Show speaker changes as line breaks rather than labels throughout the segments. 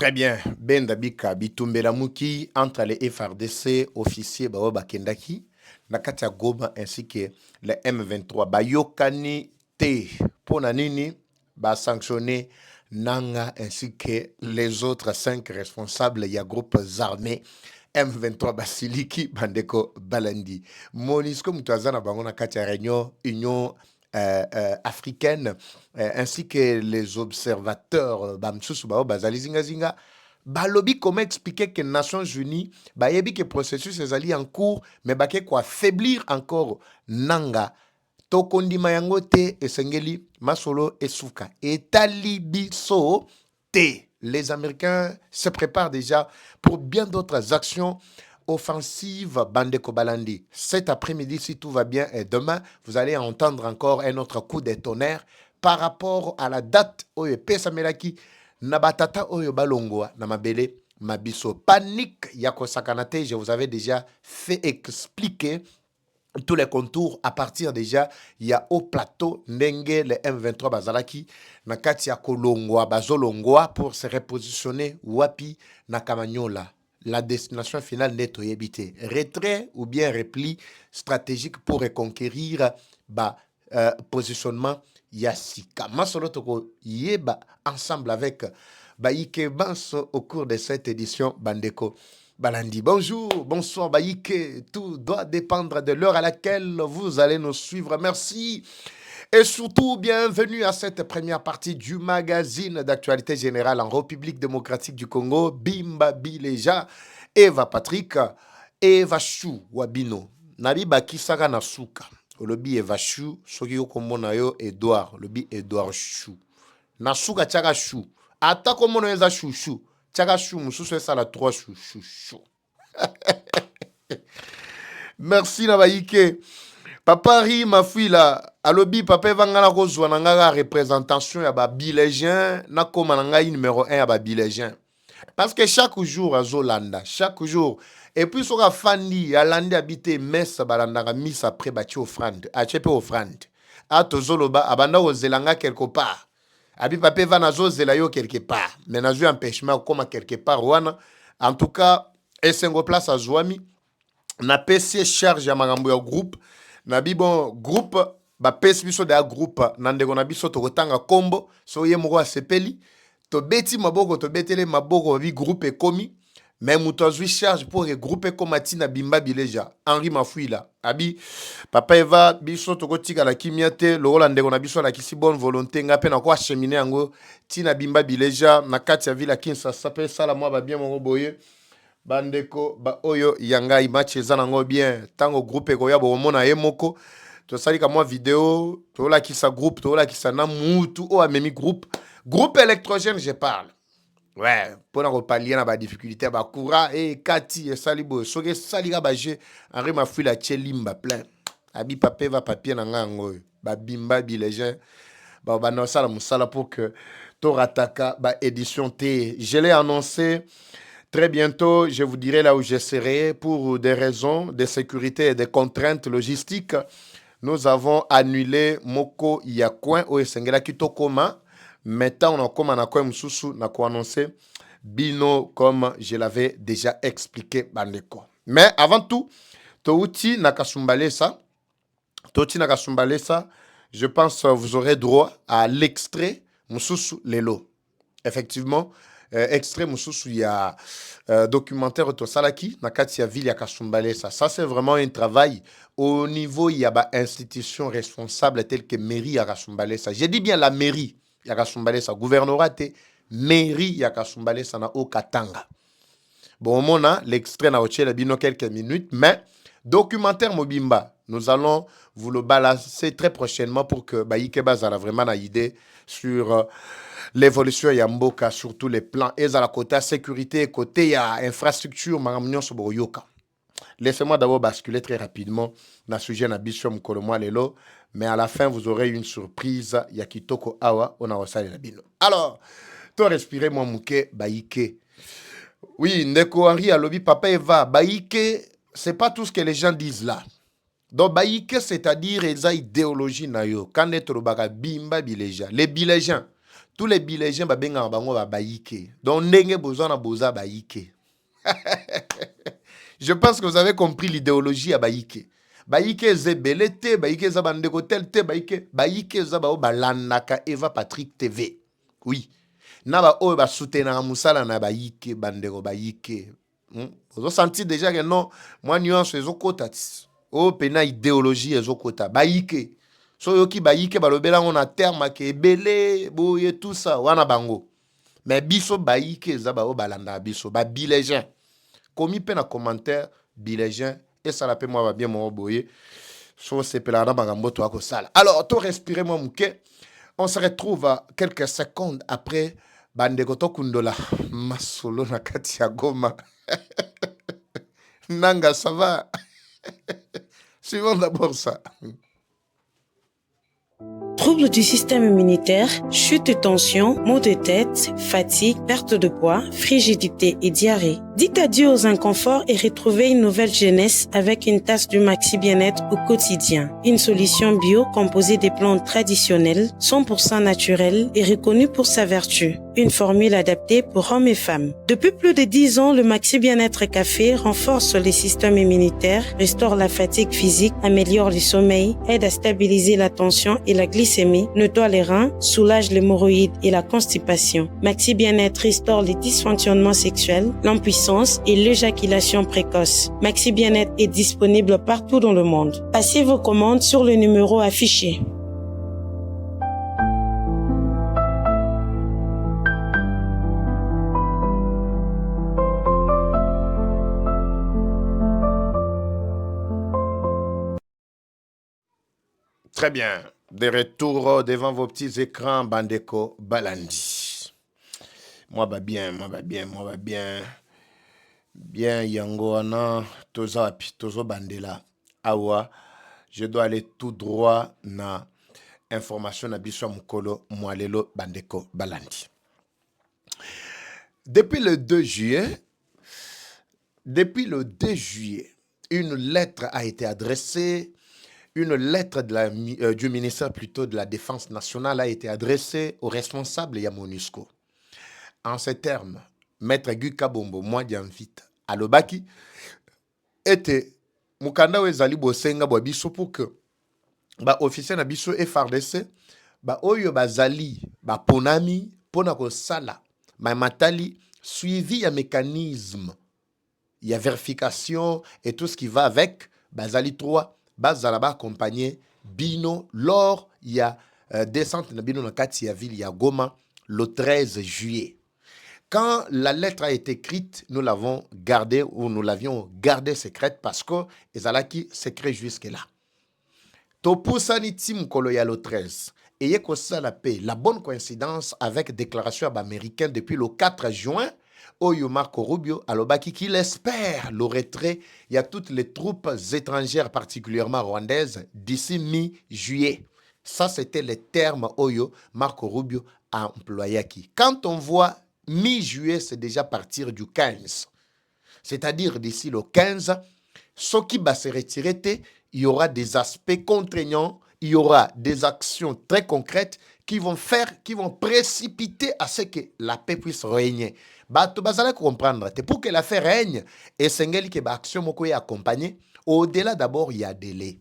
Très bien. Ben Dabika, Bitumbela Muki, entre les FRDC, officiers Baoba Kendaki, Nakatia Goma ainsi que le M23. Bayokani Te, Ponanini, ba sanctionné Nanga ainsi que les autres 5 responsables, il y a groupes armés. M23 Basiliki, Bandeko Balandi. Monisco Mutazana Bangona Katia Réunion, Union africaine, ainsi que les observateurs Bamsusu Bao Bazali Zinga Zinga. Balobi comment expliquer que les Nations Unies, bayebi que processus est en cours, mais baké quoi faiblir encore Nanga. Tokondi mayango te esengeli masolo esuka. Etalibiso te. Les Américains se préparent déjà pour bien d'autres actions offensive Bandeko Balandi. Cet après-midi, si tout va bien, et demain, vous allez entendre encore un autre coup de tonnerre par rapport à la date Oyo Pesamelaki, Nabatata Oyo Balongwa, Namabele, Mabiso. Panique Yako Sakanate, je vous avais déjà fait expliquer tous les contours à partir déjà il y a au plateau Nenge le M23 Bazalaki nakati ya Kolongwa Bazolongwa pour se repositionner wapi na Kamanyola. La destination finale n'est oyebité. Retrait ou bien repli stratégique pour reconquérir ba positionnement Yassika. Masolotoko yeba ensemble avec Baïke Banso au cours de cette édition Bandeko Balandi. Bonjour, bonsoir Baïke. Tout doit dépendre de l'heure à laquelle vous allez nous suivre. Merci. Et surtout, bienvenue à cette première partie du magazine d'actualité générale en République démocratique du Congo. Bimba Bileja, Eva Patrick, Eva Chou Wabino. Nabiba Kisaka Nasuka. Olobi Eva Chou, soki yokomona yo Edouard. Olobi Edouard Chou. Nasuka Tchaka Chou. Ata komono eza Chou Chou. Tchaka Chou, mususu esa la 3 Chou Chou Chou. Merci Nabaïke. Papa ri ma fille là, alobi papa vangala kozwa nanga représentation ya ba bilégien na koma nanga numéro 1 ya ba bilégien. Parce que chaque jour azolanda, chaque jour et puis soka fandi alandi habité messe balanda miss après bati offrande, achepe offrande. Atozoloba abanda ozelanga quelque part. Abi papa va nazo zela yo quelque part, mais nazo empêchement comme quelque part wana. En tout cas, esengo place azwami na PC charge ya magambo ya groupe. Nabi bon groupe ba pesi biso da groupe nandeko na biso tokotanga kombo so ye moko asepeli to beti maboko to betele maboko bi groupe ekomi mais muto azwi charge pour que groupe ekomati na Bimba Bileja Henri Mafuila abi papa eva biso tokotika la kimiate lokola ndeko na biso na kisi bonne volonté nga pe na ko acheminer yango tina Bimba Bileja na kati ya ville Kinshasa pe sala moi ba bien moko boye bandeko ba oyo yanga match ezanango bien tango groupe ko ya bo mona yemoko to sali ka moi vidéo to la ki sa groupe to la ki sa na mutu o amemi groupe électrogène je parle ouais pour na reparler na ba difficulté ba coura et kati e sali bo soke sali ka ba je Henri Mafuila chelimba plein abi papier va papier na ngango ba Bimba Bileja ba no sala musala pour que to rataka ba édition T je l'ai annoncé. Très bientôt, je vous dirai là où je serai pour des raisons de sécurité et de contraintes logistiques. Nous avons annulé Moko Yakouin au Esengela Kitokoma. Maintenant, on a comme un Msusu n'a quoi annoncé Bino comme je l'avais déjà expliqué Bandeko. Mais avant tout, Touti Nakasumbalesa, je pense que vous aurez droit à l'extrait Msusu Lelo. Effectivement, extrait Moussous, il y a documentaire au Salaki, Nakati ya ville ya Kasumbalesa. Ça, c'est vraiment un travail au niveau, il y a des institutions responsables telles que mairie ya Kasumbalesa. J'ai dit bien la mairie ya Kasumbalesa, gouvernorat et mairie ya Kasumbalesa na Okatanga. Bon, on a l'extrait na Ochele Bino quelques minutes, mais documentaire Mobimba, nous allons vous le balancer très prochainement pour que Baïke Bazala vraiment une idée sur l'évolution ya mboka sur tous les plans et à la côté sécurité côté ya infrastructure maramnyo soboyoka. Laissez-moi d'abord basculer très rapidement dans le sujet na biso mkolomwa lelo, mais à la fin vous aurez une surprise ya kitoko awa ona wasali la bino. Alors, to respirer mon mouke Baïke. Oui, ndeko Henri alobi papa Eva Baïke, c'est pas tout ce que les gens disent là. Donc Baïke c'est-à-dire eza idéologie na yo. Quand est le baga Bimba Bileja, les Bilégiens tous les bilégiens babenga bango ba baïke. Donc ndenge besoin na boza baïke. Je pense que vous avez compris l'idéologie à baïke. Baïke zebelete, baïke zabandeko tel te, baïke zabao balanaka Eva Patrick TV. Oui. Naba o ba soutenir musala na baïke bandeko baïke. Vous senti déjà que non, moi nuance ezokota. O pena idéologie ezokota baïke. So yoki baïke balobela on a terme ke belé, boye tout ça wana bango. Mais biso baïke zabao balanda biso ba bilégen. Commis pe na commentaire bilégen et ça la pe moi va bien mo boye. So c'est pelana bangambo to akosala. Alors, to respirer moi mouke. On se retrouve quelques secondes après bandeko to kundola masolo na kati ya Goma. Nanga, ça va? Suivons d'abord ça.
Troubles du système immunitaire, chute de tension, maux de tête, fatigue, perte de poids, frigidité et diarrhée. Dites adieu aux inconforts et retrouvez une nouvelle jeunesse avec une tasse du Maxi Bien-être au quotidien. Une solution bio composée des plantes traditionnelles, 100% naturelles et reconnue pour sa vertu. Une formule adaptée pour hommes et femmes. Depuis plus de 10 ans, le Maxi Bien-être Café renforce les systèmes immunitaires, restaure la fatigue physique, améliore le sommeil, aide à stabiliser la tension et la glycémie, nettoie les reins, soulage l'hémorroïde et la constipation. Maxi Bien-être restaure les dysfonctionnements sexuels, l'impuissance et l'éjaculation précoce. Maxi Bien-être est disponible partout dans le monde. Passez vos commandes sur le numéro affiché.
Très bien. De retour devant vos petits écrans, Bandeko Balandi. Moi, va bien. Bien, Yango, Ana, Tozo Bandela. Awa, je dois aller tout droit na information na biso mukolo Mwalelo Bandeko Balandi. Depuis le 2 juillet, une lettre a été adressée. Une lettre du ministère plutôt de la Défense nationale a été adressée aux responsables de MONUSCO. En ces termes, Maître Guy Kabombo, moi j'invite à l'Obaki, était Mukanda Wezali Bosenga Bobiso pour que officier na biso FRDC oyo bazali ponami pona ko sala matali suivi ya mécanisme, il y a vérification et tout ce qui va avec bazali 3 bazalaba accompagné bino lors il y a descente na bino na kati ya ville ya Goma le 13 juillet. Quand la lettre a été écrite, nous l'avions gardée secrète parce que ezalaki secret jusque là. Topusani tim kolo ya le 13. Et la paix, la bonne coïncidence avec déclaration américaine depuis le 4 juin, Oyo Marco Rubio alobaki qu'il espère le retrait. Il y a toutes les troupes étrangères, particulièrement rwandaises, d'ici mi-juillet. Ça, c'était les termes Oyo Marco Rubio a employé. Quand on voit mi-juillet, c'est déjà partir du 15. C'est-à-dire d'ici le 15, ce qui va se retirer, il y aura des aspects contraignants, il y aura des actions très concrètes qui vont précipiter à ce que la paix puisse régner. Bato bazala comprendre, pour que la paix règne, et sengeli que action moko est accompagnée, au-delà d'abord, il y a délai.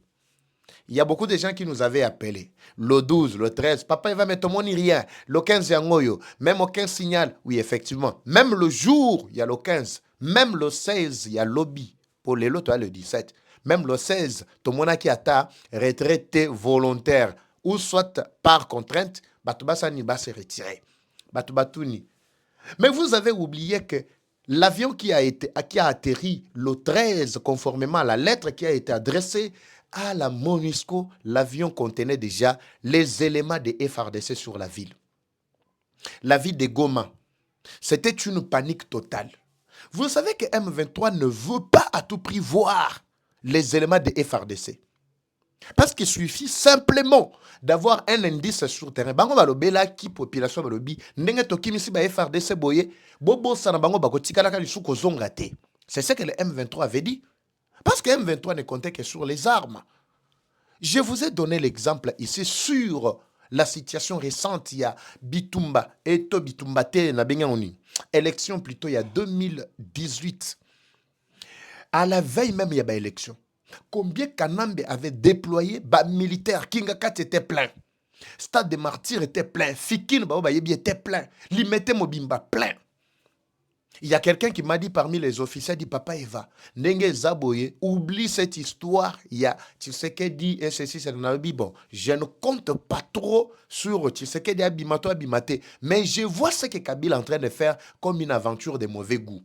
Il y a beaucoup de gens qui nous avaient appelés. Le 12, le 13, papa, il va mettre mon rien. Le 15, il y a un même aucun signal. Oui, effectivement. Même le jour, il y a le 15. Même le 16, il y a lobby. Pour les lots, le 17. Même le 16, tout le monde qui a retraité volontaire ou soit par contrainte, Batubasani va se retirer. Batubatouni. Mais vous avez oublié que l'avion qui a atterri le 13, conformément à la lettre qui a été adressée à la MONUSCO, l'avion contenait déjà les éléments de FRDC sur la ville. La ville de Goma, c'était une panique totale. Vous savez que M23 ne veut pas à tout prix voir les éléments de FRDC. Parce qu'il suffit simplement d'avoir un indice sur terrain. Bango balobela ki population balobi ndenge tokimisi ba FRDC boye bobo sana bango bakotika la kalisu kozonga te. C'est ce que le M23 avait dit. Parce que M23 ne comptait que sur les armes. Je vous ai donné l'exemple ici sur la situation récente, il y a Bitumba, Eto Bitumba te na Benyaoni. Élection plutôt, il y a 2018. À la veille même, il y a une élection. Combien Kanambe avait déployé militaire, Kingakat était plein. Stade des Martyrs était plein. Fikin était plein. Limete Mobimba plein. Il y a quelqu'un qui m'a dit parmi les officiers, dit Papa Eva, Nenge Zaboye, oublie cette histoire. Il y a Tshisekedi et ceci, c'est bon. Je ne compte pas trop sur Tshisekedi Abimato Abimate, mais je vois ce que Kabila est en train de faire comme une aventure de mauvais goût.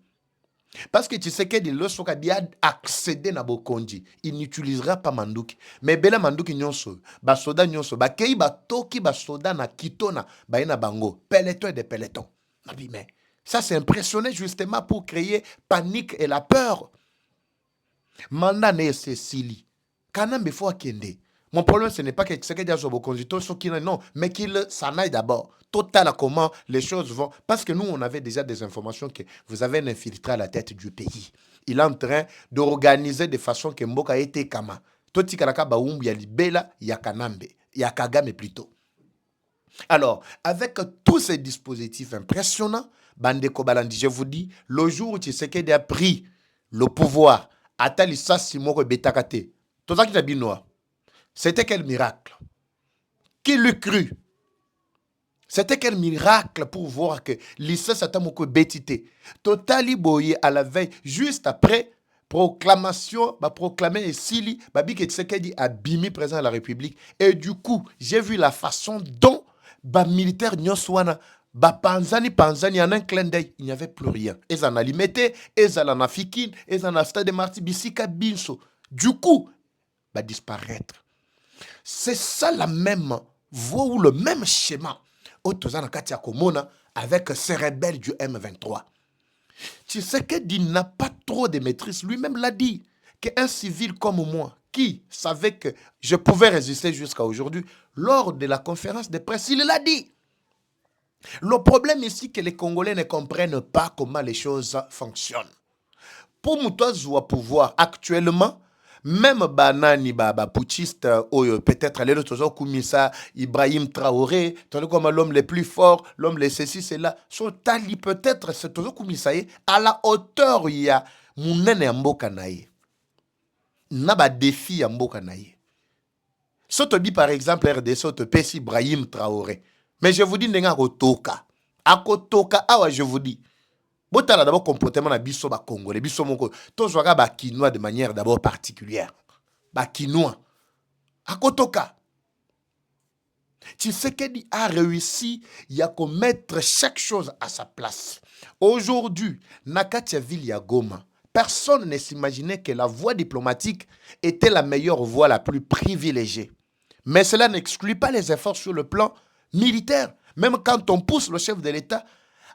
Parce que Tshisekedi, lorsqu'il a accédé à Bokondi, il n'utilisera pas Manduki. Mais Bela Manduki nyonso, basoda nyonso, bakei batoki basoda na kitona, baina bango, peloton et des pelotons. Mais ça, c'est impressionné justement pour créer panique et la peur. Manda ne Cécilie. Kanambe faut akende. Mon problème, ce n'est pas que Tshisekedi a Bokondi, non, mais qu'il s'en aille d'abord. Total à comment les choses vont. Parce que nous, on avait déjà des informations que vous avez un infiltré à la tête du pays. Il est en train d'organiser de façon que Mboka a été kama. Toti karaka baumbu ya libela ya Kanambe, ya Kagame plutôt. Alors, avec tous ces dispositifs impressionnants, Bandeko Balandi, je vous dis, le jour où Tshisekedi a pris le pouvoir, Atalissa Simoko Betakate, tout ça qui est binois, c'était quel miracle? Qui l'eût cru? C'était quel miracle pour voir que l'Issa Satamoko Betité, Totali Boye à la veille, juste après proclamation, proclamé et Sili, Babi Tshisekedi a bimi président de la République. Et du coup, j'ai vu la façon dont militaire Nyoswana, Panzani, en un clin d'œil, il n'y avait plus rien. Et en alimete, et en afikin, et en stade de Marti, Bissika Binso. Du coup, va disparaître. C'est ça la même voie ou le même schéma. Otozana Katia Komona avec ces rebelles du M23. Tshisekedi n'a pas trop de maîtrise. Lui-même l'a dit. Qu'un civil comme moi, qui savait que je pouvais résister jusqu'à aujourd'hui, lors de la conférence de presse, il l'a dit. Le problème ici, c'est que les Congolais ne comprennent pas comment les choses fonctionnent. Pour Moutouaz ou à pouvoir, actuellement, même banani putschiste peut-être les autres Koumissa, Ibrahim Traoré, comme l'homme le plus fort, l'homme le ceci, c'est là. Son tali peut-être c'est toujours Koumissa à la hauteur il y a Mounene Mboka naïe. N'a défi à Mboka naïe. Sotobi par exemple RDC te pesi Ibrahim Traoré. Mais je vous dis n'enga kotoka. Akotoka awa je vous dis. Botala d'abord comportement na biso ba congolais biso moko to zwaka ba kinois de manière d'abord particulière ba kinois akotoka Tshisekedi a réussi à mettre chaque chose à sa place. Aujourd'hui Nakatia ville ya Goma, personne ne s'imaginait que la voie diplomatique était la meilleure voie, la plus privilégiée. Mais cela n'exclut pas les efforts sur le plan militaire. Même quand on pousse le chef de l'État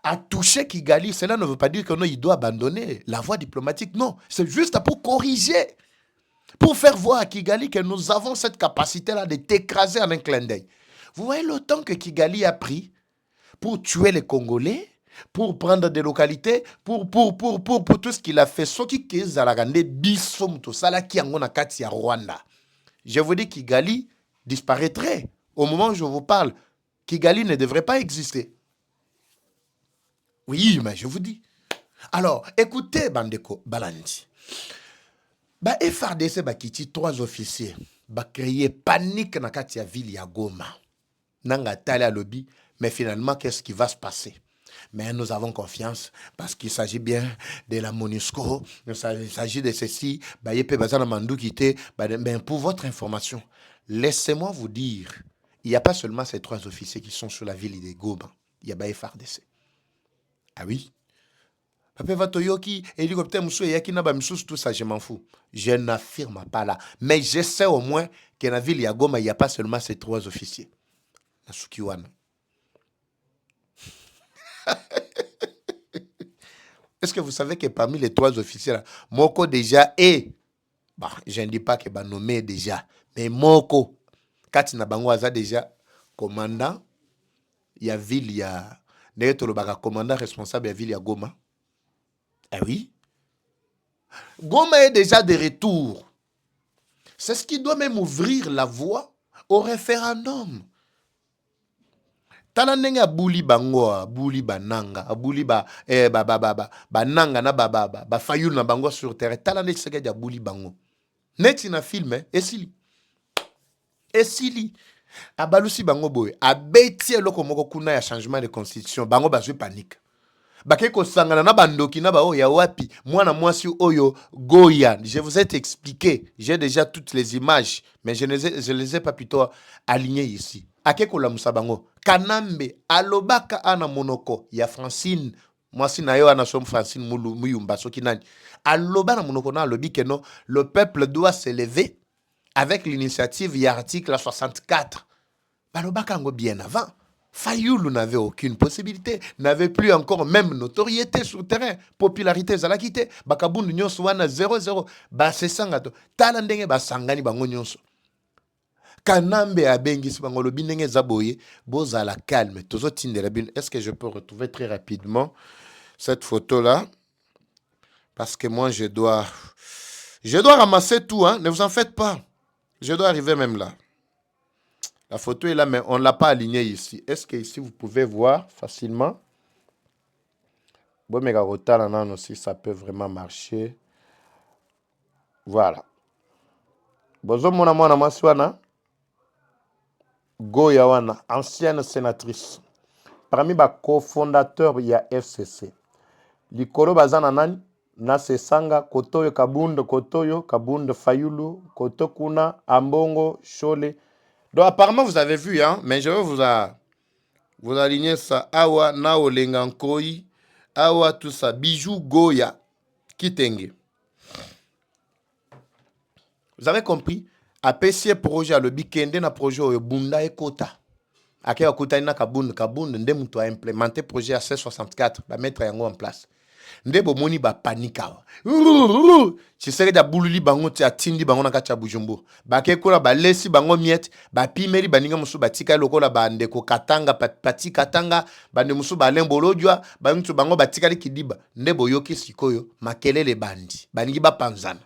à toucher Kigali, cela ne veut pas dire que non, il doit abandonner la voie diplomatique. Non, c'est juste pour corriger, pour faire voir à Kigali que nous avons cette capacité-là de t'écraser en un clin d'œil. Vous voyez le temps que Kigali a pris pour tuer les Congolais, pour prendre des localités, pour tout ce qu'il a fait. Ce qui est Zalagande, Bissom, tout ça là qui est en Katia Rwanda. Je vous dis Kigali disparaîtrait. Au moment où je vous parle, Kigali ne devrait pas exister. Oui, mais je vous dis. Alors, écoutez, Bandeko Balandi. FRDC bakiti 3 officiers. Créer panique dans la ville ya Goma. Nanga tali à lobby, mais finalement, qu'est-ce qui va se passer? Mais nous avons confiance parce qu'il s'agit bien de la MONUSCO, il s'agit de ceci, pour votre information, laissez-moi vous dire, il n'y a pas seulement ces 3 officiers qui sont sur la ville de Goma, il y a FRDC. Ah oui? Hélicoptère, tout ça, je m'en fous. Je n'affirme pas là. Mais je sais au moins que dans la ville de Goma, il n'y a pas seulement ces 3 officiers. Est-ce que vous savez que parmi les 3 officiers, là, Moko déjà est, je ne dis pas que nommé déjà, mais Moko, Katina Bango Aza déjà commandant, il y a ville, il y a commandant responsable de la ville, il y a Goma. Ah oui. Goma est déjà de retour. C'est ce qui doit même ouvrir la voie au référendum. tala ndenge abuli bango, abuli bananga, abuli bananga na ba fayulu na bango sur terre. Tala ndenge Tshisekedi abuli bango. Neti na film, esili. Abalusi bango boye, abeti eloko moko kuna ya changement de constitution, bango bazwi panique. Bake ko sangana na bandoki na ba oya wapi, mwana mwasi oyo Goya. Je vous ai expliqué, j'ai déjà toutes les images, mais je les ai pas plutôt alignées ici. Ake ko la musabango, Kanambe alobaka ana monoko ya Francine, mwasi na yo ana som Francine Muyumba soki nani. Aloba na monoko na alobi que non, le peuple doit se lever avec l'initiative y article 64. Balobaka ngo bien avant. Fayoulou n'avait aucune possibilité, n'avait plus encore même notoriété sur le terrain, popularité zalakite, bakabundu nyonso wana 0-0, ba sesangato, talandenge ba sangani bango nyonso. Kanambe abengisi bango lobi ndenge zaboye, boza la calme, tozo tindera bin. Est-ce que je peux retrouver très rapidement cette photo-là? Parce que moi je dois ramasser tout, hein, ne vous en faites pas. Je dois arriver même là. La photo est là, mais on ne l'a pas alignée ici. Est-ce que ici, vous pouvez voir facilement? Bon, mais aussi, ça peut vraiment marcher. Voilà. Bonjour, mon amour, Goya wana, ancienne sénatrice. Parmi les cofondateurs, il y a FCC. Likolo bazana nani? Nase Sanga, Kotoyo Kabunde Fayulu, Kotokuna, Ambongo, Chole. Donc apparemment vous avez vu, hein, mais je vais vous aligner ça. Awa, Nao Lengankoi, Awa, tout ça. Bijou Goya, Kitenge. Vous avez compris? APC projet, le Bikende na projet au Bunda et Kota. Ake Kota ina Kabunde, ndemu to a implémenté projet à 64, ba mettre yango en place. Ndebo moni ba panika. Tshisekedi da bululi bango ti atindi bango na kati ya Bujumbura. Ba kekola ba lesi bango miet, ba pimeli baninga musu batika lokola ba ndeko Katanga pati Katanga, ba ne musu ba lembolojwa, ba mutu bango batika likidiba. Ndebo yoki sikoyo makelele bandi. Baningi ba panzana.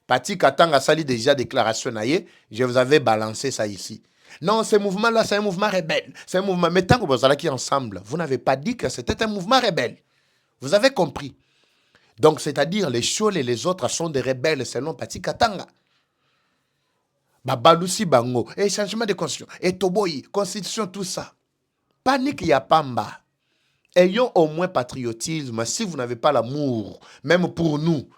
Pati Katanga sali déjà déclaration naie, je vous avais balancé ça ici. Non, ce mouvement-là, c'est un mouvement rebelle. C'est un mouvement. Mais tant que vous allez qui ensemble, vous n'avez pas dit que c'était un mouvement rebelle. Vous avez compris. Donc, c'est-à-dire, les Chol et les autres sont des rebelles selon Pati Katanga. Babalusi Bango, et changement de constitution, et Toboyi, constitution, tout ça. Panique Yapamba. Ayons au moins patriotisme. Si vous n'avez pas l'amour, même pour nous,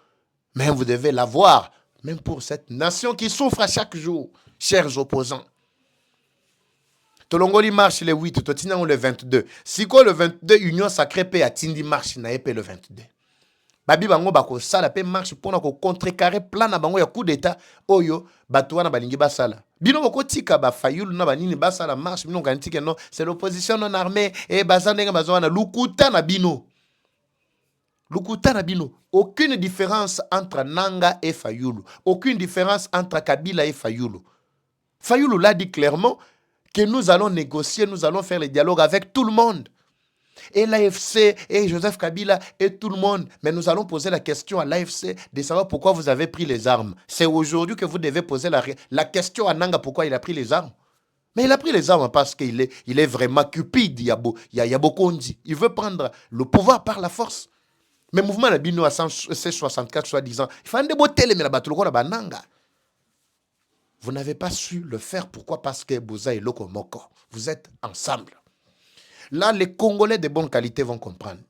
même vous devez l'avoir, même pour cette nation qui souffre à chaque jour, chers opposants. Tolongoli marche le 8, Totinang le 22. Si quoi le 22, Union Sacrée paix à Tindi marche na épée le 22. Babi bango bako sala paix marche pour na ko contrecarrer plan na bango ya coup d'état oyo batouana balingi basala. Bino bako tika ba Fayulu na banini basala marche bino kanitike non, c'est l'opposition non armée et bazandenga bazwana lukuta na bino. Lukuta na bino. Aucune différence entre Nanga et Fayulu. Aucune différence entre Kabila et Fayulu. Fayulu l'a dit clairement que nous allons négocier, nous allons faire le dialogue avec tout le monde. Et l'AFC, et Joseph Kabila, et tout le monde. Mais nous allons poser la question à l'AFC de savoir pourquoi vous avez pris les armes. C'est aujourd'hui que vous devez poser la question à Nanga pourquoi il a pris les armes. Mais il a pris les armes parce qu'il est vraiment cupide, Yabokondi. Il veut prendre le pouvoir par la force. Mais le mouvement de Bino à 164, soi-disant, il faut un déboter mais la bataille la Nanga. Vous n'avez pas su le faire. Pourquoi? Parce que Bouza et Lokomoko, vous êtes ensemble. Là, les Congolais de bonne qualité vont comprendre.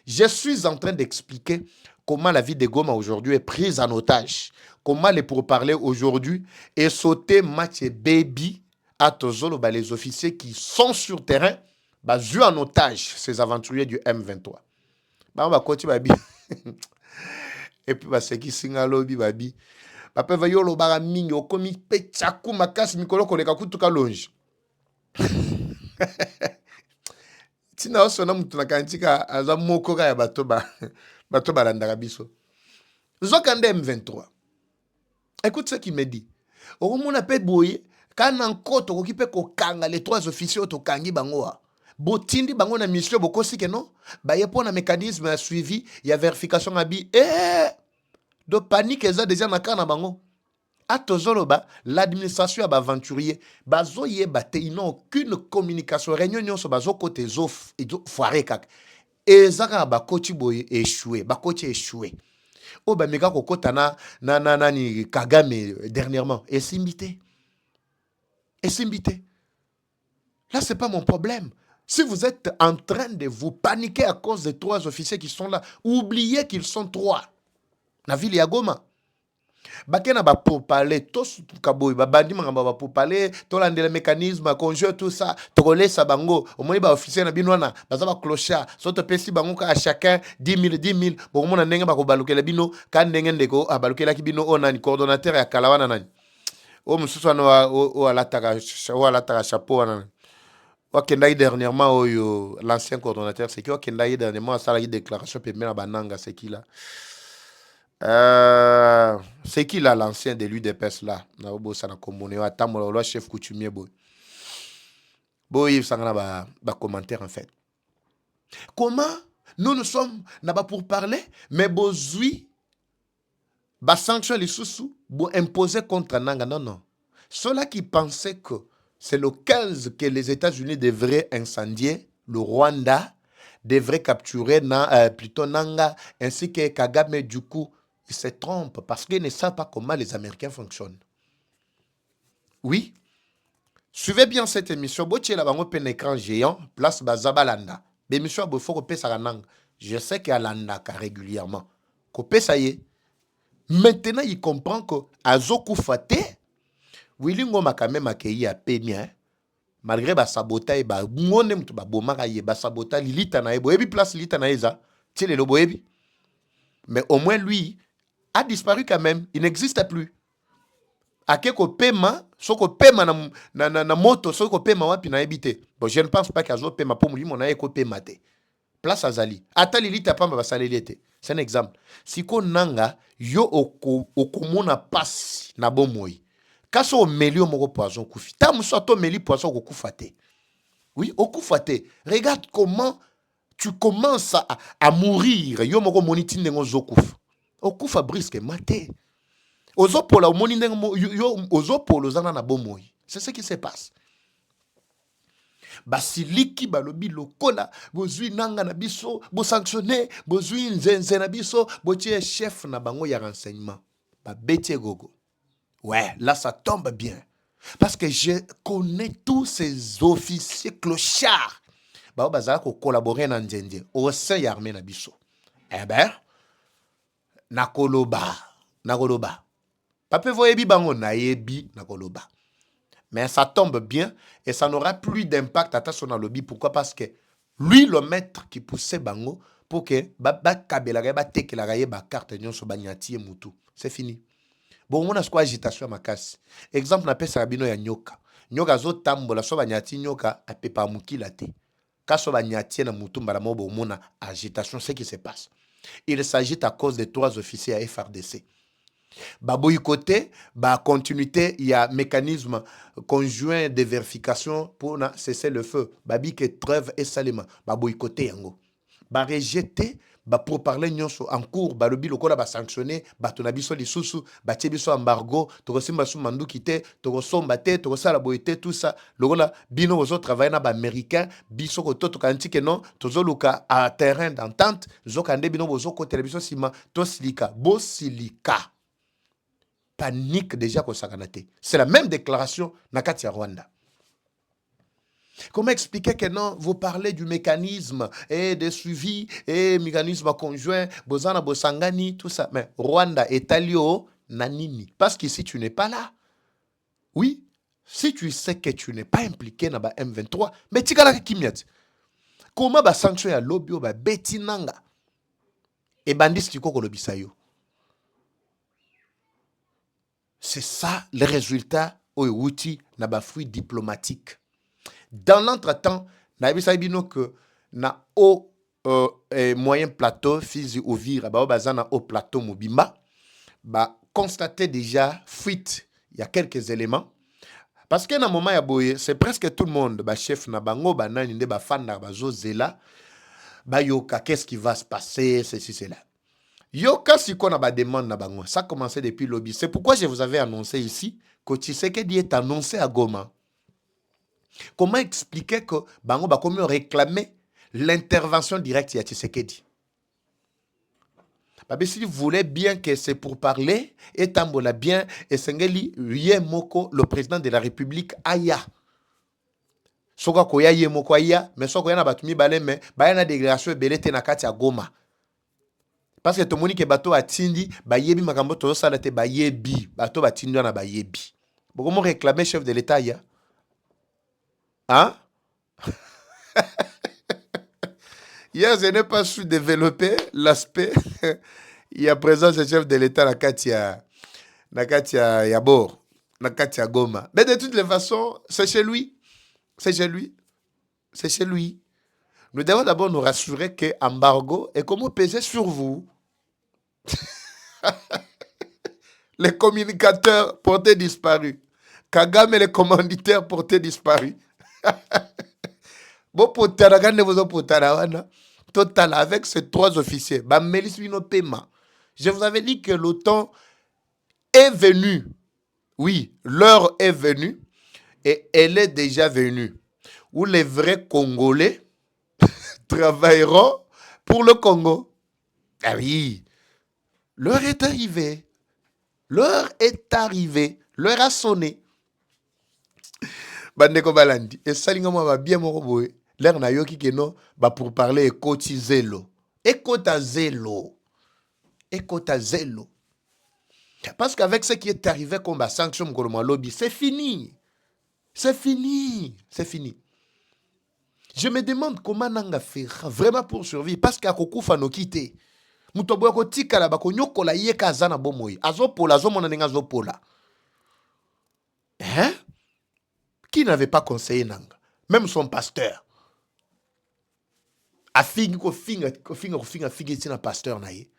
Je suis en train d'expliquer comment la vie de Goma aujourd'hui est prise en otage. Comment les pourparlers aujourd'hui est sauté match baby à Tozolo, les officiers qui sont sur terrain, jouent en otage ces aventuriers du M23. Et puis, c'est qui singalobi babi. Papa va yolo bara mingi okomi pechaku makasi mikolo koleka kutuka longe. Tina osona mutu na kantika aza mokoka ya bato balandaka biso. Zokande M23. Écoute ce qu'il me dit. Okomona pe boye kana nkoto kokipe kokanga les trois officiers otokangi bangoa. Botindi bango na mission bokosi ke non ba yepo na mécanisme ya suivi ya vérification abi de panique eza déjà na kana bango. Atozoloba, l'administration a aventurier, bazo yebate, ils n'ont aucune communication. Réunion sur bazo côté zof et foiré kak. Et zaka ba coach boy échoué, ba coach échoué. Oh ba mega kokota na ni Kagame dernièrement. Et s'imbité. Et s'imbité. Là, c'est pas mon problème. Si vous êtes en train de vous paniquer à cause des 3 officiers qui sont là, oubliez qu'ils sont 3. Na ville ya Goma. Bakena ba pour parler tous kaboy ba bandi mangamba ba pour parler tolande le mécanisme conjoint tout ça tolé sa bango au moins ba officier na binwana baza ba clochard soto pesi bango ka à chacun 10 000 bon mona ndenge ba ko balukela bino ka ndenge ndeko abalukela ki bino onani coordonnateur ya kalawana nani o mususu ano o alataka chapeau wana wakendai dernièrement l'ancien coordonnateur c'est qui wakendai dernièrement ça la déclaration pembe na bananga c'est qui là. C'est qui là l'ancien de l'UDPS là na obo sana komone wa tamolo le chef coutumier boy ça na ba commentaire en fait. Comment nous sommes na ba pour parler mais bozui ba sanction les sous bo imposer contre nanga non ceux-là qui pensaient que c'est le 15 que les États-Unis devraient incendier le Rwanda devrait capturer plutôt Nanga ainsi que Kagame du coup. Ils se trompent parce qu'ils ne savent pas comment les Américains fonctionnent. Oui. Suivez bien cette émission. Botier la bango pen écran géant, place Bazabalanda. L'émission a faut que ça langue. Je sais qu'il y a l'anda régulièrement. Copé ça y est. Maintenant, il comprend que Azoku Fate, Willy Ngoma quand même accueilli à Pémien, malgré ba sabotage, ba ngonem tu ba bomaka ye ba sabotage lilita na ebo ebi place lilita na eza, tile lo boebi. Mais au moins lui a disparu quand même, il n'existe plus. Akeko paiement, soko paiement na moto, soko paiement wapi na ebité. Bon, je ne pense pas qu'azo paiement pour lui mon eko paiement te. Place azali. Ata lilita pamba ba salelete. C'est un exemple. Si ko nanga yo okomona passe na bomoi. Kaso melio moko poison kufi. Ta musoto meli poison ko kufate. Oui, au kufate. Regarde comment tu commences à mourir. Yo moko moniti ndengo zokuf. Okufa briske mate. Ozopola omoni ndengo yo ozopolo zana na bomoi. C'est ce qui se passe. Basiliki balobi lokola bozui nanga na biso bo sanctionner bozui nzenze na biso botie chef na bango ya renseignement ba betie gogo. Ouais, là ça tombe bien parce que je connais tous ces officiers clochards ba bazala ko collaborer na nzenze au sein ya armée na biso. Eh ben nakoloba pape voyebi bango na yebi nakoloba. Mais ça tombe bien et ça n'aura plus d'impact à son lobby. Pourquoi? Parce que lui, le maître qui poussait Bango, pour que carte mutu. C'est fini. Bon, on a quoi agitation à ma casse. Exemple, on appelle ça Rabino ya nyoka. Nyoka zo tambola so banyati nyoka a pepa mukila te. Kaso banyati na mutu mbala mobo mona agitation, c'est ce qui se passe. Il s'agit à cause des 3 officiers à FRDC. Baboui côté, continuité, il y a mécanisme conjoint de vérification pour cesser le feu. Babi que trêve et salima. Baboui côté yango. Ba rejeter, pour parler nyonso en cours, lobi lokola ba sanctionner, tonabiso li susu, tiebiso embargo, tokosimba su mandu kite, tokosomba te, tokosala boité tout ça. Lokola bino ozo travailler na ba américain, biso ko toto kantike non, tozoluka à terrain d'entente, zokande bino bozo ko télévision sima, to silika, bo silika. Panique déjà qu'on s'aganate. C'est la même déclaration Nakati Rwanda. Comment expliquer que non, vous parlez du mécanisme et de suivi et mécanisme conjoint, Bozana Bosangani, tout ça. Mais Rwanda est allié Nanini. Parce que si tu n'es pas là, oui, si tu sais que tu n'es pas impliqué dans la M23, mais tu as kimiat. Comment ba sanctionner lobby ba betinanga et bandis qui koko lobisayo. C'est ça le résultat au outil na ba fruit diplomatique. Dans l'entretemps, na bisabino que na au moyen plateau fizi ouvir ba bazana au plateau mobimba ba constater déjà fuite. Il y a quelques éléments parce que na moment ya boye c'est presque tout le monde ba chef na bango ba nani ba fan na ba zozela ba yoka qu'est-ce qui va se passer ceci cela. Yo kasi qu'on a ba demande na bango. Ça a commencé depuis lobby. C'est pourquoi je vous avais annoncé ici que Tshisekedi est annoncé à Goma. Comment expliquer que bango ba comme réclamer l'intervention directe de Tshisekedi? Si vous voulez bien que c'est pour parler, et tambola bien, et sengeli Moko, le président de la République, aya. Soka koya Moko aya, mais soka yana batumi bale, mais bayana dégradation belete na kati ya Goma. Parce que tout le monde qui est bateau à Tindi, bayebi makambo to salate bayebi, bateau à Tindi na bayebi. Comment réclamer chef de l'État ya? Hein? Hier, je n'ai pas su développer l'aspect. Il y a présence du chef de l'État na Katia Yabor, na Katia Goma. Mais de toutes les façons, c'est chez lui. C'est chez lui. C'est chez lui. Nous devons d'abord nous rassurer que embargo est comme peser sur vous. Les communicateurs portés disparus. Kagame et les commanditaires portés disparus. Bon, total avec ces 3 officiers. Je vous avais dit que le temps est venu. Oui, l'heure est venue et elle est déjà venue. Où les vrais Congolais travailleront pour le Congo. Ah oui, l'heure est arrivée. L'heure est arrivée. L'heure a sonné. Bandeko balandi. Et salingama va bien mon robot. L'heure na yoki keno ba pour parler ekoti zelo. Ekota zelo. Ekota zelo. Parce qu'avec ce qui est arrivé comme la sanction Ngoloma lobby, c'est fini. C'est fini. C'est fini. Je me demande comment Nanga fera vraiment pour survivre. Parce qu'à Kokufa no quitté. Mutoboya ko tika la bako nyokola yeka azana bomoyi. Azopola, azomona nenga azopola. Hein? Qui n'avait pas conseillé Nanga? Même son pasteur. A fingi ko finga tina pasteur na ye.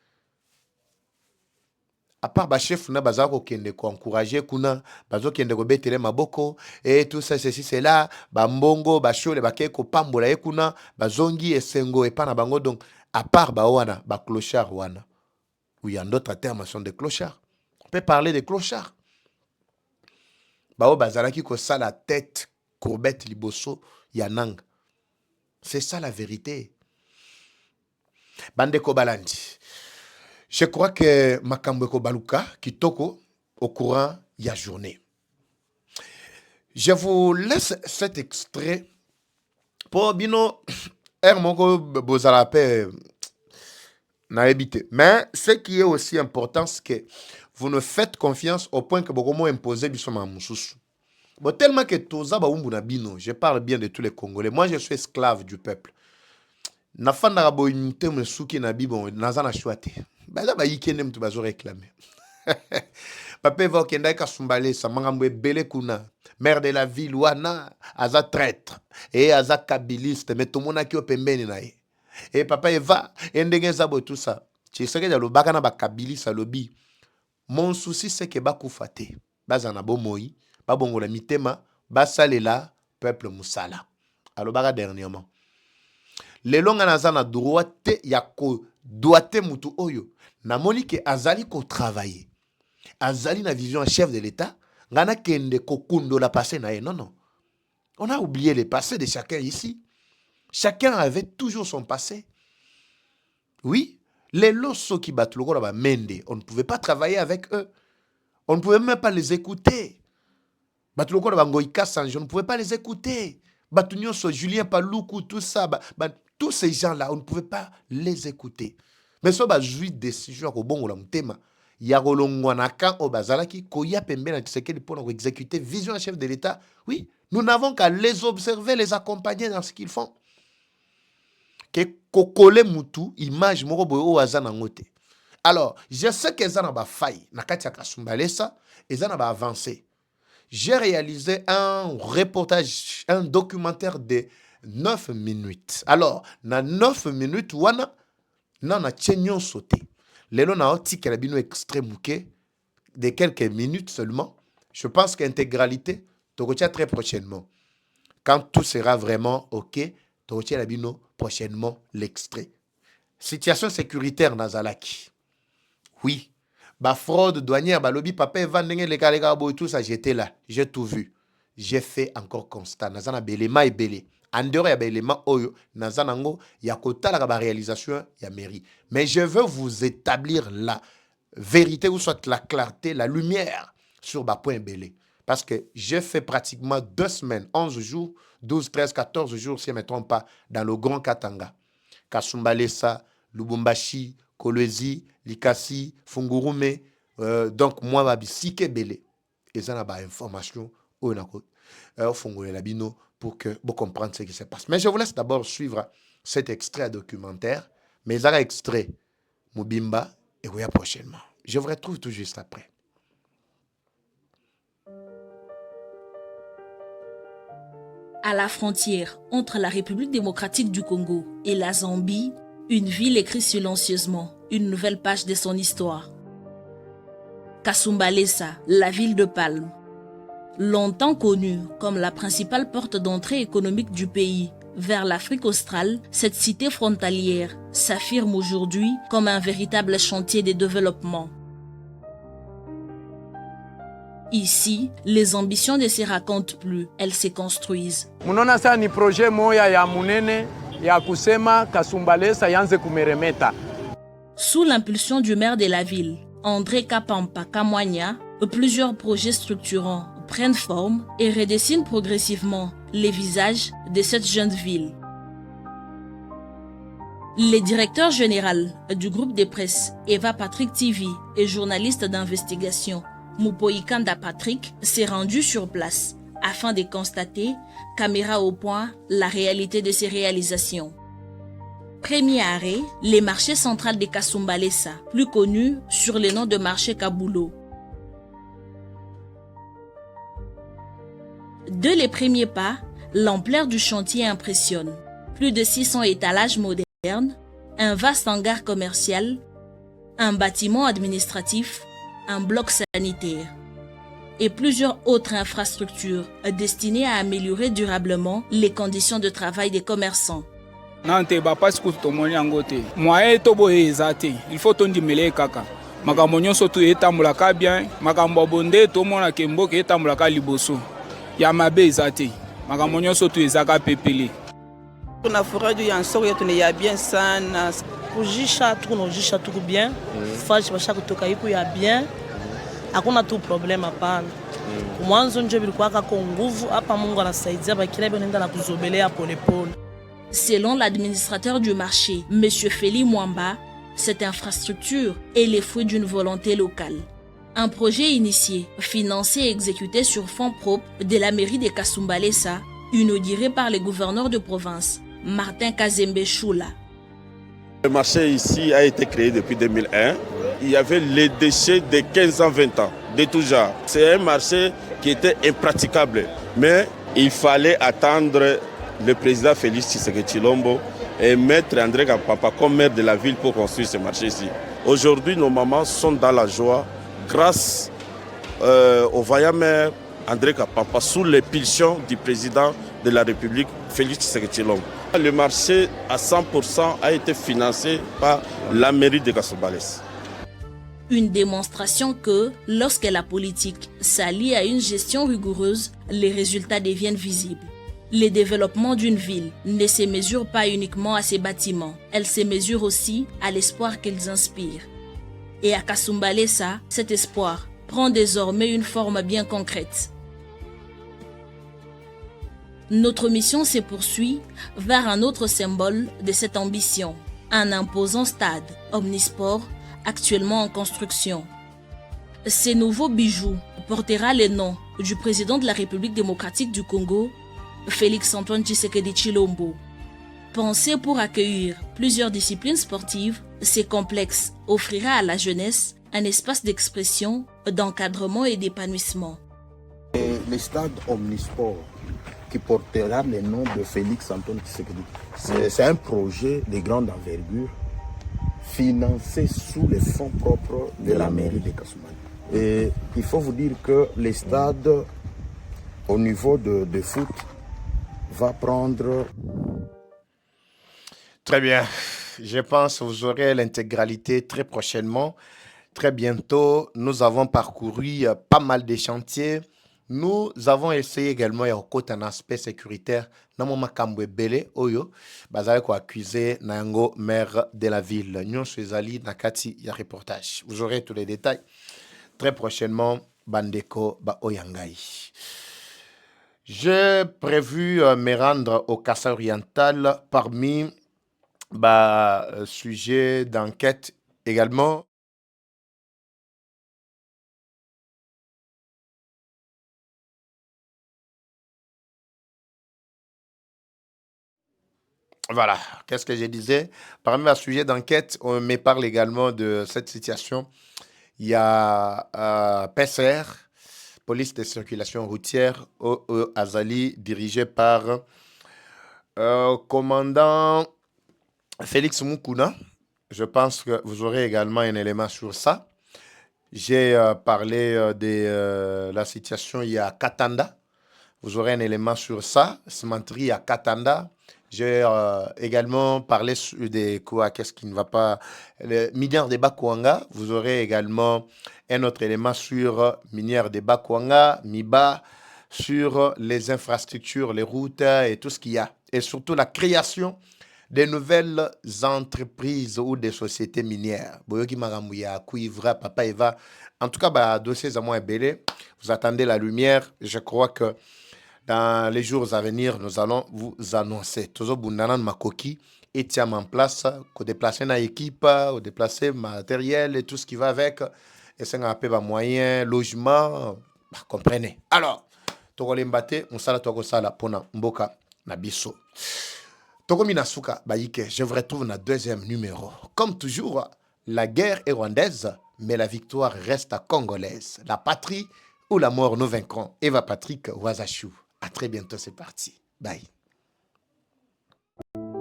À part ba chef na bazako kende ko encourager kuna, bazo kende ko betele maboko et tout ça ceci c'est là, ba mbongo, ba shole ba keko pambola ye kuna, bazongi esengo et pas na bango donc à part ba wana, ba clochard wana. Ou il y a d'autres termes sont des clochards. On peut parler des clochards. Bao bazalaki ko ça la tête courbette liboso yanang. C'est ça la vérité. Bandeko balandi. Je crois que makambo ko baluka kitoko au courant ya journée. Je vous laisse cet extrait pour bino moko bozala pe na ebité. Mais ce qui est aussi important c'est que vous ne faites confiance au point que bokomo imposer biso ma mususu. Bon tellement que toza ba umbu na bino, je parle bien de tous les Congolais. Moi je suis esclave du peuple. Na fanda bo unité me suki na bibo nazana chouate. Baza ba yikende mtu bazo réclamer. Papa va kenda ka sumbale sa mangamwe bele kuna. Maire de la ville wana aza traître et aza kabiliste mais tout mona ki opembeni na ye. Et papa eva endenge za bo tout ça. Tu sais que le baka na ba kabiliste lobi. Mon souci c'est que ba kufate. Baza na bo moi, ba bongola mitema, ba salela peuple musala. Alors baka dernièrement. Les longs na droite ya ko doite mutu oyo na moni ke azali ko travailler azali na vision chef de l'état ngana kende ko kundo la passé na ye. Non, on a oublié le passé de chacun ici. Chacun avait toujours son passé. Oui, les loso qui battent le ba mende, on ne pouvait pas travailler avec eux, on ne pouvait même pas les écouter. Battu le ba ngoika sanjo, on ne pouvait pas les écouter. Batunyo so Julien Paloukou tout ça tous ces gens-là, on ne pouvait pas les écouter. Mais ça, bah, jouit décision au bon ou l'amtema. Yarolongwanaka au bazalaki, koya pembe na Tshisekedi pour exécuter vision chef de l'État. Oui, nous n'avons qu'à les observer, les accompagner dans ce qu'ils font. Que kokole mutu, image moro boyo o azana ngote. Alors, je sais que ça n'a pas failli. Nakati akasumbalesa, et ça n'a pas avancé. J'ai réalisé un reportage, un documentaire de 9 minutes. Alors, dans 9 minutes, wana na chenyon sauté. Lelo na oti kelabino extrait mouké de quelques minutes seulement. Je pense qu'intégralité tokotia très prochainement. Quand tout sera vraiment OK, tokotia labino prochainement l'extrait. Situation sécuritaire nazalaki. Oui. Bah, fraude douanière, bah, lobby, papa, vendenge, les gars, tout ça, j'étais là. J'ai tout vu. J'ai fait encore constat. Nazana belema et belé. En dehors, il y a belema oyo. Nazanango, il y a kota la réalisation, il y a mairie. Mais je veux vous établir la vérité, ou soit la clarté, la lumière sur ma point belé. Parce que j'ai fait pratiquement 2 semaines, 11 jours, 12, 13, 14 jours, si je ne me trompe pas, dans le Grand Katanga. Kasumbalesa, Lubumbashi, Kolwezi, Likasi, Fungurume. Donc, moi, je suis belé. Et ça, n'a pas information pour que vous compreniez ce qui se passe. Mais je vous laisse d'abord suivre cet extrait documentaire. Mais ça extrait Mubimba et oui, prochainement. Je vous retrouve tout juste après.
À la frontière entre la République démocratique du Congo et la Zambie, une ville écrit silencieusement une nouvelle page de son histoire. Kasumbalesa, la ville de Palme. Longtemps connue comme la principale porte d'entrée économique du pays vers l'Afrique australe, cette cité frontalière s'affirme aujourd'hui comme un véritable chantier de développement. Ici, les ambitions ne se racontent plus, elles se construisent.
Munona sa ni projet moya ya munene ya kusema Kasumbalesa yanze kumeremeta.
Sous l'impulsion du maire de la ville, André Kapampa Kamwanya, plusieurs projets structurants prennent forme et redessinent progressivement les visages de cette jeune ville. Le directeur général du groupe de presse Eva Patrick TV et journaliste d'investigation Mupoikanda Patrick s'est rendu sur place afin de constater, caméra au point, la réalité de ces réalisations. Premier arrêt, les marchés centrales de Kasumbalesa, plus connus sur le nom de marché Kabulo. Dès les premiers pas, l'ampleur du chantier impressionne. Plus de 600 étalages modernes, un vaste hangar commercial, un bâtiment administratif, un bloc sanitaire et plusieurs autres infrastructures destinées à améliorer durablement les conditions de travail des commerçants.
Nante ba pas ku to moni angote. Moye to boye ezate. Il faut tondi mele kaka. Makambo nyonso to etambula ka bien, makambo bonde to mona ke mboka etambula ka liboso. Ya mabe ezate. Makambo nyonso to ezaka pepele.
Tuna furaha ya nsoko yetu ni ya bien sana. Kujisha tuko bien. Faji basha kutoka iko ya bien. Hakuna tu problema hapana. Mwanzo nje bilikuwa kwa nguvu hapa Mungu anasaidia bakila bionenda na kuzobelea polepole.
Selon l'administrateur du marché, M. Feli Mwamba, cette infrastructure est le fruit d'une volonté locale. Un projet initié, financé et exécuté sur fonds propres de la mairie de Kasumbalesa, inauguré par le gouverneur de province, Martin Kazembe Choula.
Le marché ici a été créé depuis 2001. Il y avait les déchets de 15 ans, 20 ans, de tout genre. C'est un marché qui était impraticable, mais il fallait attendre le président Félix Tshisekedi Tshilombo et maître André Kapampa comme maire de la ville pour construire ce marché ici. Aujourd'hui, nos mamans sont dans la joie grâce au vaillant maire André Kapampa sous l'impulsion du président de la République Félix Tshisekedi Tshilombo. Le marché à 100% a été financé par la mairie de Kasumbalesa.
Une démonstration que, lorsque la politique s'allie à une gestion rigoureuse, les résultats deviennent visibles. Le développement d'une ville ne se mesure pas uniquement à ses bâtiments, elle se mesure aussi à l'espoir qu'elles inspirent. Et à Kasumbalesa, cet espoir prend désormais une forme bien concrète. Notre mission se poursuit vers un autre symbole de cette ambition, un imposant stade omnisport actuellement en construction. Ce nouveau bijou portera le nom du président de la République démocratique du Congo, Félix Antoine Tshisekedi Tshilombo. Pensé pour accueillir plusieurs disciplines sportives, ce complexe offrira à la jeunesse un espace d'expression, d'encadrement et d'épanouissement.
Le stade omnisport qui portera le nom de Félix Antoine Tshisekedi, c'est un projet de grande envergure financé sous les fonds propres de la mairie de Kasumbalesa. Et il faut vous dire que le stade au niveau de foot va prendre...
Très bien. Je pense que vous aurez l'intégralité très prochainement Très bientôt, nous avons parcouru pas mal de chantiers. Nous avons essayé également de côté un aspect sécuritaire. Namo makambo ebele oyo bazali ko accuser nango maire de la ville. Nyon Suezali nakati ya reportage. Vous aurez tous les détails très prochainement. Bandeko ba oyangai. J'ai prévu me rendre au Kassai oriental parmi sujet d'enquête également. Voilà, qu'est-ce que je disais? Parmi les sujets d'enquête, on me parle également de cette situation. Il y a PCR, police de circulation routière, au Azali, dirigé par commandant Félix Moukouna. Je pense que vous aurez également un élément sur ça. J'ai parlé de la situation, il y a Katanda. Vous aurez un élément sur ça. Cimenterie à Katanda. J'ai également parlé de quoi, qu'est-ce qui ne va pas. Le minière de Bakwanga. Vous aurez également un autre élément sur minière de Bakwanga, Miba, sur les infrastructures, les routes et tout ce qu'il y a. Et surtout la création de nouvelles entreprises ou des sociétés minières. Boyoki Maramouya, Kuivra, Papa Eva. En tout cas, dossier à moi belé. Vous attendez la lumière. Je crois que dans les jours à venir, nous allons vous annoncer. Toujours Bundanan Makoki et tient en place, qu'on déplacer une équipe, qu'on déplacer matériel et tout ce qui va avec. Et c'est un peu de moyens, logement, comprenez. Alors, Togole Mbate, on sala Togo Sala, Pona, Mboka, Nabiso. Togo Minasuka, Baïke, je vous retrouve dans le deuxième numéro. Comme toujours, la guerre est rwandaise, mais la victoire reste congolaise. La patrie ou la mort, nous vaincrons. Eva Patrick Wazachou. À très bientôt, c'est parti. Bye.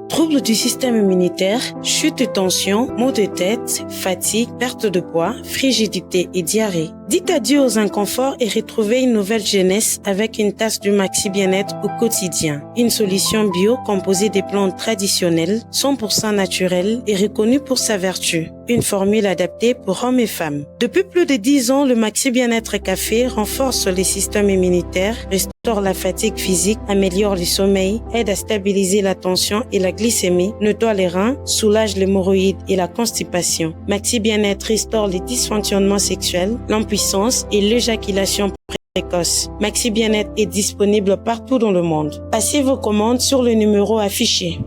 Troubles du système immunitaire, chute de tension, maux de tête, fatigue, perte de poids, frigidité et diarrhée. Dites adieu aux inconforts et retrouvez une nouvelle jeunesse avec une tasse du Maxi Bien-être au quotidien. Une solution bio composée des plantes traditionnelles, 100% naturelles et reconnue pour sa vertu. Une formule adaptée pour hommes et femmes. Depuis plus de 10 ans, le Maxi Bien-être Café renforce les systèmes immunitaires, restaure la fatigue physique, améliore le sommeil, aide à stabiliser la tension et la glycémie, nettoie les reins, soulage l'hémorroïde et la constipation. Maxi Bien-être restaure les dysfonctionnements sexuels, l'impuissance et l'éjaculation précoce. Maxi Bien-être est disponible partout dans le monde. Passez vos commandes sur le numéro affiché.